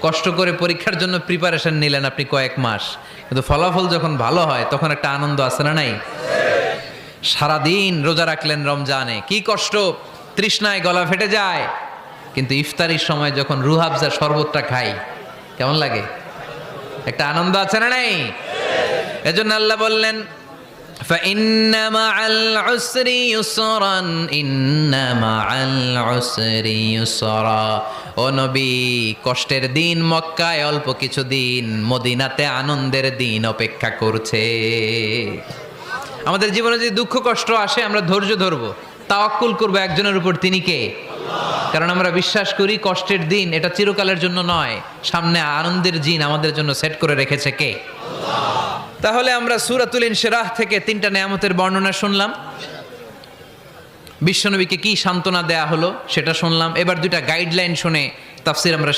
কষ্ট করে পরীক্ষার জন্য প্রিপারেশন নিলেন আপনি কয়েক মাস, কিন্তু ফলাফল যখন ভালো হয় তখন একটা আনন্দ আছে না নাই? সারাদিন রোজা রাখলেন রমজানে, কি কষ্ট, তৃষ্ণায় গলা ফেটে যায়, কিন্তু ইফতারির সময় যখন রুহ আফজা শরবতটা খাই কেমন লাগে? একটা আনন্দ আছে না নাই? এজন্য আল্লাহ বললেন فإن مع العسر يسرا إن مع العسر يسرا। ও নবী, কষ্টের দিন মক্কায় অল্প কিছু দিন, মদিনাতে আনন্দের দিন অপেক্ষা করছে। আমাদের জীবনে যদি দুঃখ কষ্ট আসে আমরা ধৈর্য ধরবো, তাওয়াক্কুল করবো একজনের উপর, তিনি কে? কারণ আমরা বিশ্বাস করি কষ্টের দিন এটা চিরকালের জন্য নয়, সামনে আনন্দের দিন আমাদের জন্য সেট করে রেখেছে কে? তাহলে আমরা সূরাতুল ইনশিরাহ থেকে 3টা নেয়ামতের বর্ণনা শুনলাম, বিশ্বনবীকে কি সান্ত্বনা দেয়া হলো সেটা শুনলাম। এবার 2টা গাইডলাইন শুনে তাফসীর আমরা